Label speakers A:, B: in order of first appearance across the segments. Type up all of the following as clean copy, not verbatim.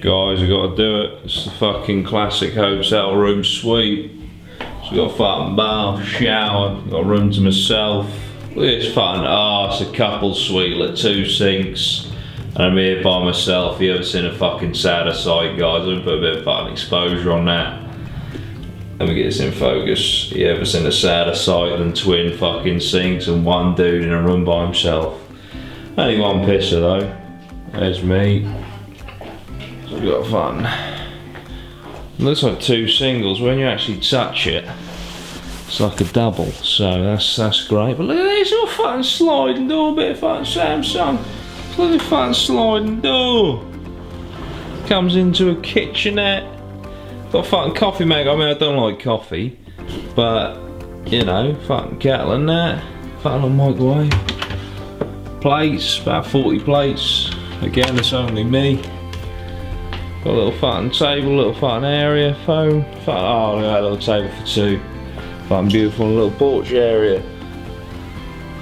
A: Guys, I gotta do it. It's the fucking classic hotel room suite. So got a fucking bath, shower, got a room to myself. Look at this fucking it's a couple suite, like 2 sinks. And I'm here by myself. You ever seen a fucking sadder sight, guys? I'm gonna put a bit of fucking exposure on that. Let me get this in focus. You ever seen a sadder sight than twin fucking sinks and one dude in a room by himself? Only one pisser though. There's me. So we got fun. It looks like 2 singles. When you actually touch it, it's like a double. So that's great. But look at this little fucking sliding door, bit of fucking Samsung. Look at the fucking sliding door. Comes into a kitchenette. Got a fucking coffee maker. I mean, I don't like coffee, but you know, fucking kettle and that. Fucking little microwave. Plates, about 40 plates. Again, it's only me. Got a little fucking table, little fucking area, phone. Oh, look at that little table for 2. Fucking beautiful little porch area.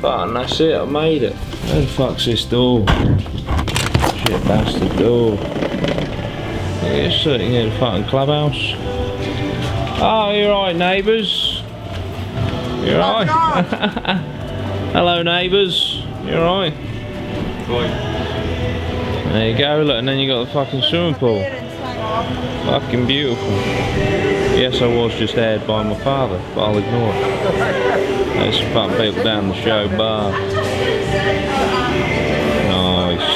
A: Fucking that's it, I made it. Where the fuck's this door? Shit bastard door. Yeah, sitting in the fucking clubhouse. Oh, you're right, neighbours. You're right. Hello, neighbours. You're right. There you go, look, and then you got the fucking swimming pool. Fucking beautiful. Yes, I was just aired by my father, but I'll ignore it. There's some fucking people down the show bar. Nice.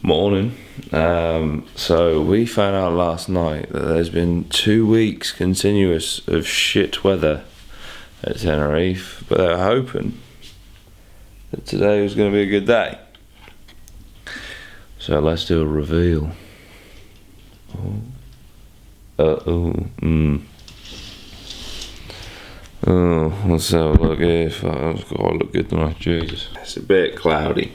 A: Morning. So we found out last night that there's been 2 weeks continuous of shit weather at Tenerife, but they were hoping that today was going to be a good day. So let's do a reveal. Oh, let's have a look here. It's got to look good tonight, Jesus. It's a bit cloudy,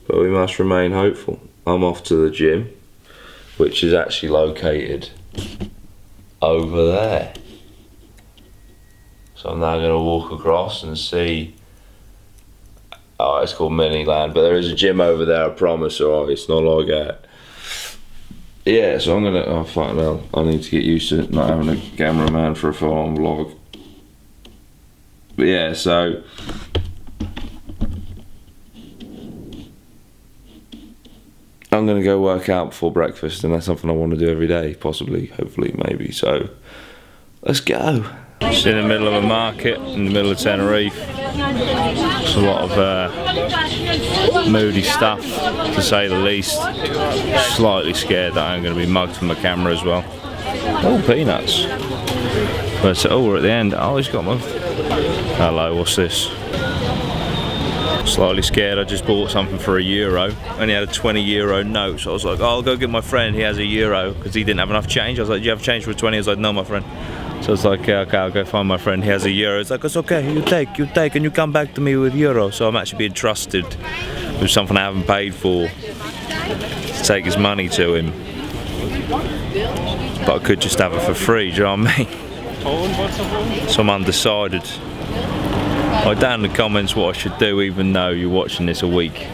A: but we must remain hopeful. I'm off to the gym, which is actually located over there. So I'm now going to walk across and see. Oh, it's called Miniland, but there is a gym over there, I promise. Alright, it's not like that. Yeah, so I'm gonna. Oh, fucking hell. I need to get used to not having a cameraman for a full-on vlog. But yeah, so. I'm gonna go work out before breakfast, and that's something I want to do every day, possibly, hopefully, maybe. So, let's go. Just in the middle of a market, in the middle of Tenerife. It's a lot of moody stuff, to say the least. Slightly scared that I'm going to be mugged from the camera as well. Oh, peanuts. But we're at the end. Oh, he's got my... Hello, what's this? Slightly scared. I just bought something for €1. Only had a €20 note, so I was like, oh, I'll go get my friend. He has €1 because he didn't have enough change. I was like, do you have change for a 20? I was like, no, my friend. So it's like, okay, I'll go find my friend. He has €1. It's like, it's okay. You take, and you come back to me with €1. So I'm actually being trusted with something I haven't paid for to take his money to him. But I could just have it for free. Do you know what I mean? So I'm undecided. Write down in the comments what I should do, even though you're watching this a week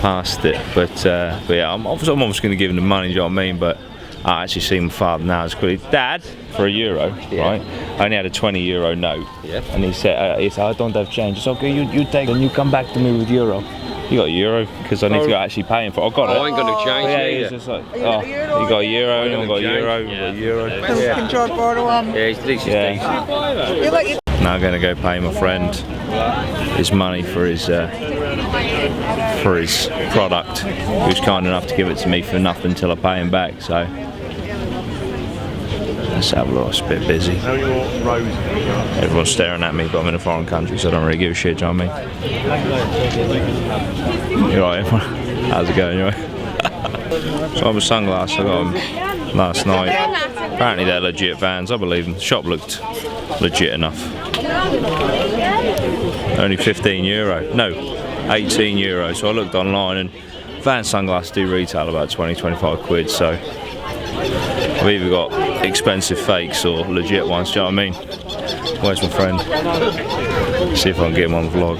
A: past it. But yeah, I'm obviously going to give him the money. Do you know what I mean? But I actually see my father now. It's quickly, Dad, for €1, right? I only had a €20 note, and he said, I don't have change. It's okay, you take, and you come back to me with €1. You got €1 because I need to go actually pay him for. I got it.
B: I ain't got no change.
A: Yeah, he's just like, you got €1, anyone got €1,
C: Can try borrow one.
B: Yeah, it's decent.
A: Now I'm going to go pay my friend his money for his product. He was kind enough to give it to me for nothing until I pay him back. So let's have a look. It's a bit busy. Everyone's staring at me, but I'm in a foreign country, so I don't really give a shit. Do you know what I mean? You're right, everyone. How's it going, anyway? So I have a sunglass. I got them last night. Apparently they're legit Vans. I believe them. The shop looked legit enough. Only €15. No, €18. So I looked online, and Vans sunglasses do retail about 20-25 quid. So I've either got expensive fakes or legit ones. Do you know what I mean? Where's my friend? See if I can get him on the vlog.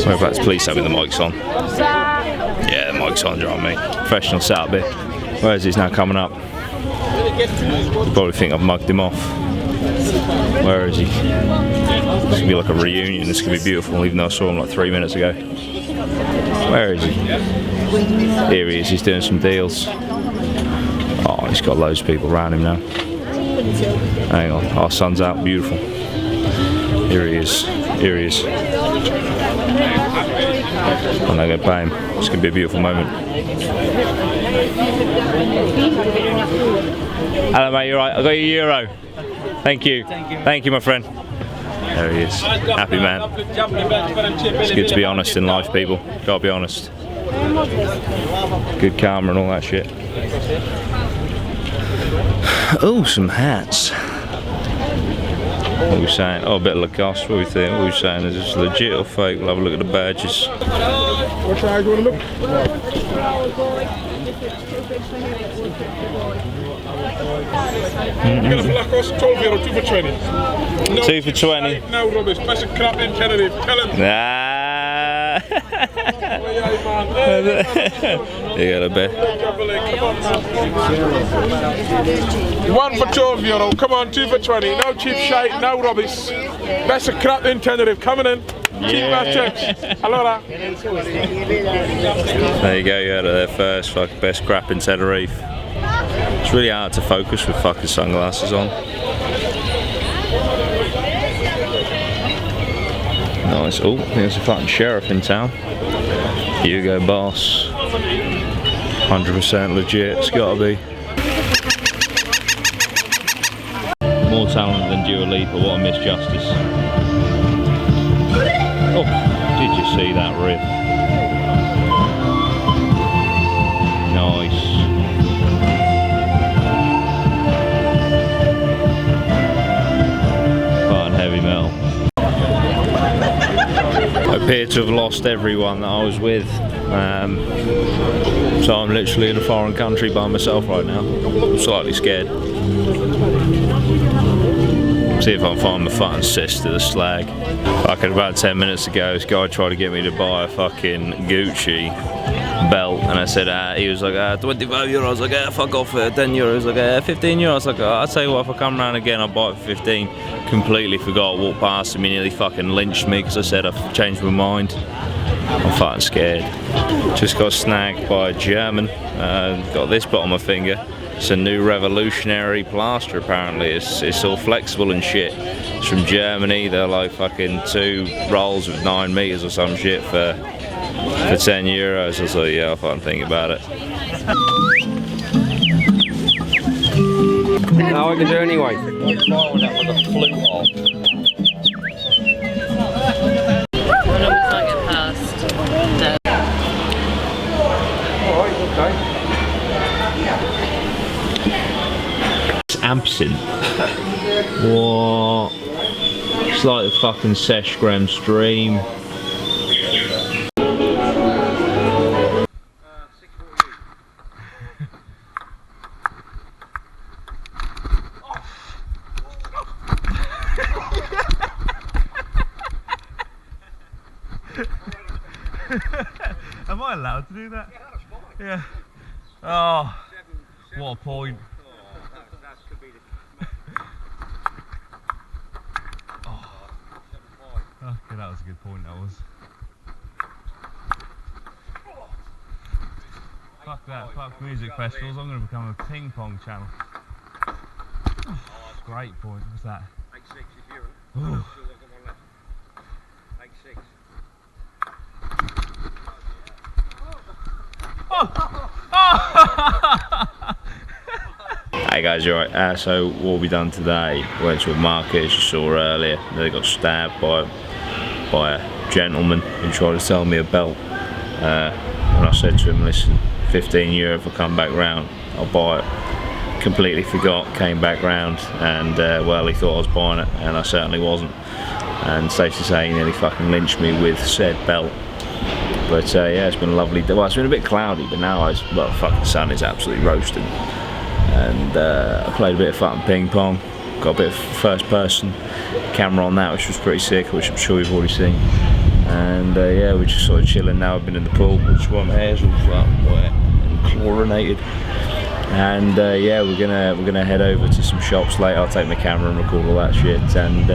A: Whereabouts? Please tell me the mic's on. Yeah, the mic's on, do you know what I mean? Professional setup here. Where is he? He's now coming up. Probably think I've mugged him off. Where is he? It's gonna be like a reunion. It's gonna be beautiful, even though I saw him like 3 minutes ago. Where is he? Here he is. He's doing some deals. Oh, he's got loads of people around him now. Hang on. Our sun's out. Beautiful. Here he is. Here he is. I'm not going to pay him. It's going to be a beautiful moment. Hello mate, you're right. I got your euro. Thank you. Thank you, my friend. There he is. Happy man. It's good to be honest in life, people. Gotta be honest. Good karma and all that shit. Oh, some hats. What are we saying? Oh, a bit of Lacoste. What are we thinking? What are we saying? Is this legit or fake? We'll have a look at the badges.
B: What size you want to look? Get a Lacoste, 12 euro, 2 for 20. No
A: 2 for 20.
B: No rubbish. Best of crap in Tenerife. Tell him.
A: Nah. You got a bit.
B: 1 for 12 euro. Come on, 2 for 20. No cheap shite, no rubbish. Best of crap in Tenerife. Coming in. Cheap back checks. Allora.
A: There you go, you had it there first. Fucking best crap in Tenerife. It's really hard to focus with fucking sunglasses on. Nice. Oh, I think there's a fucking sheriff in town. Hugo Boss. 100% legit, it's gotta be. More talented than Dua Lipa, what a misjustice. Oh, did you see that riff? Nice. Fun heavy metal. I appear to have lost everyone that I was with. So I'm literally in a foreign country by myself right now. I'm slightly scared. See if I can find my fucking sister, the slag. Fucking about 10 minutes ago, this guy tried to get me to buy a fucking Gucci belt, and I said, he was like, 25 euros. I was like, fuck off, 10 euros. Like, 15 euros. I was like, I'll tell you what, if I come round again, I'll buy it for 15. Completely forgot, walked past him, he nearly fucking lynched me because I said I've changed my mind. I'm fucking scared. Just got snagged by a German. Got this bit on my finger. It's a new revolutionary plaster apparently. It's all flexible and shit. It's from Germany. They're like fucking 2 rolls of 9 meters or some shit for 10 euros. I was like, yeah, I'll fucking think about it.
D: No, I can do anyway.
A: Absinthe. What? It's like the fucking Seshgram stream.
E: Am I allowed to do that? Yeah. Oh, what a point. Okay, that was a good point, that was. Fuck that, fuck music festivals, I'm going to become a ping pong channel. Great point, what's that?
D: Make 6 if you're
E: Ooh.
D: Make 6.
A: Hey guys, you alright? So what we done today, went to a market as you saw earlier. They got stabbed by a gentleman who tried to sell me a belt. And I said to him, listen, 15 euro if I come back round, I'll buy it. Completely forgot, came back round, and well, he thought I was buying it, and I certainly wasn't. And safe to say, he nearly fucking lynched me with said belt. But yeah, it's been a lovely day. Well, it's been a bit cloudy, but now well, fucking sun is absolutely roasting. And I played a bit of fucking ping pong, got a bit of first person camera on that, which was pretty sick, which I'm sure you've already seen. And yeah, we're just sort of chilling now. I've been in the pool, which is why my hair's all wet and chlorinated. And yeah, we're gonna head over to some shops later. I'll take my camera and record all that shit. And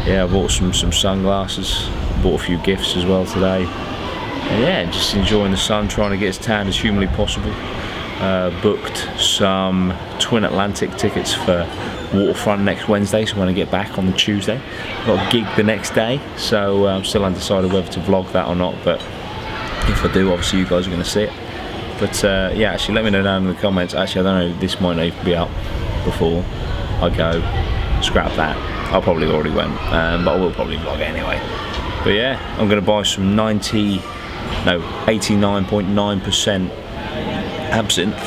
A: yeah, I bought some sunglasses, bought a few gifts as well today. And yeah, just enjoying the sun, trying to get as tan as humanly possible. Booked some Twin Atlantic tickets for Waterfront next Wednesday, so when I get back on the Tuesday, got a gig the next day, so I'm still undecided whether to vlog that or not, but if I do, obviously you guys are going to see it. But yeah, actually let me know down in the comments. Actually, I don't know, this might not even be up before I go. Scrap that, I probably already went, but I will probably vlog anyway. But yeah, I'm going to buy some 89.9% absinthe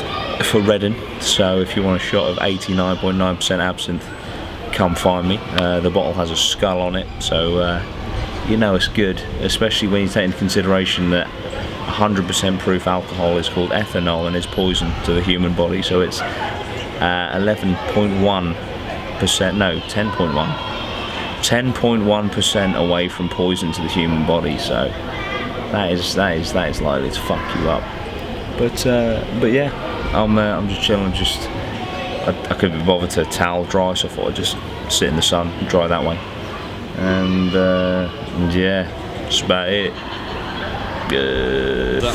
A: for Reading, so if you want a shot of 89.9% absinthe, come find me. The bottle has a skull on it, so you know it's good, especially when you take into consideration that 100% proof alcohol is called ethanol and is poison to the human body, so it's 11.1%, no, 10.1% away from poison to the human body, so that is likely to fuck you up. But yeah, I'm just chilling. I couldn't be bothered to towel dry, so I thought I'd just sit in the sun and dry that way. And yeah, that's about it.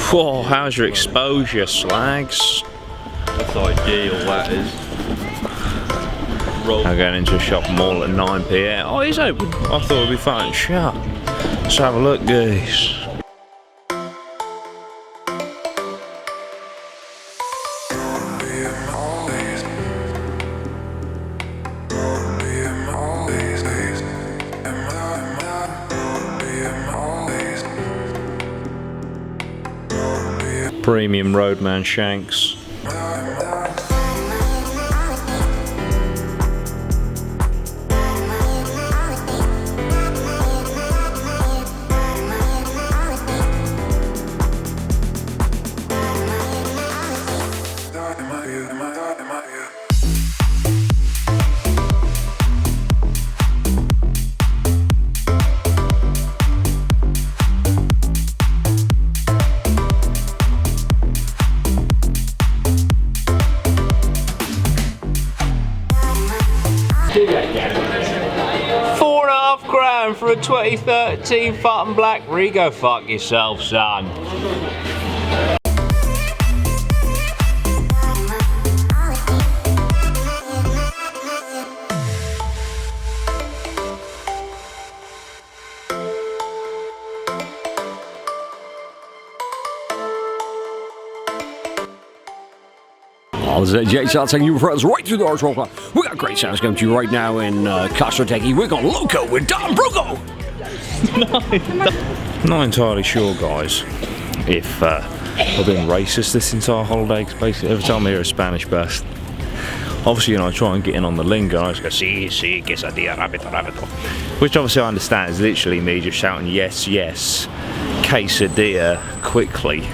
A: Whoa, how's your exposure, slags?
E: That's ideal, that is.
A: I'm going into a shopping mall at 9 PM. Oh, it's open. I thought it'd be fucking shut. Let's have a look, guys. Premium Roadman Shanks. £4.5 for a 2013 fucking black Rego. Fuck yourself, son.
F: This is Jay Shot taking you friends right through the arch. We got great sounds coming to you right now in Costa Adeje. We're going loco with Don Bruco.
A: Not entirely sure, guys, if I've been racist this entire holiday, because basically every time I hear a Spanish burst, obviously, you know, I try and get in on the lingo, I just go, sí, quesadilla, rápido, rápido. Which obviously I understand is literally me just shouting, yes, yes, quesadilla, quickly.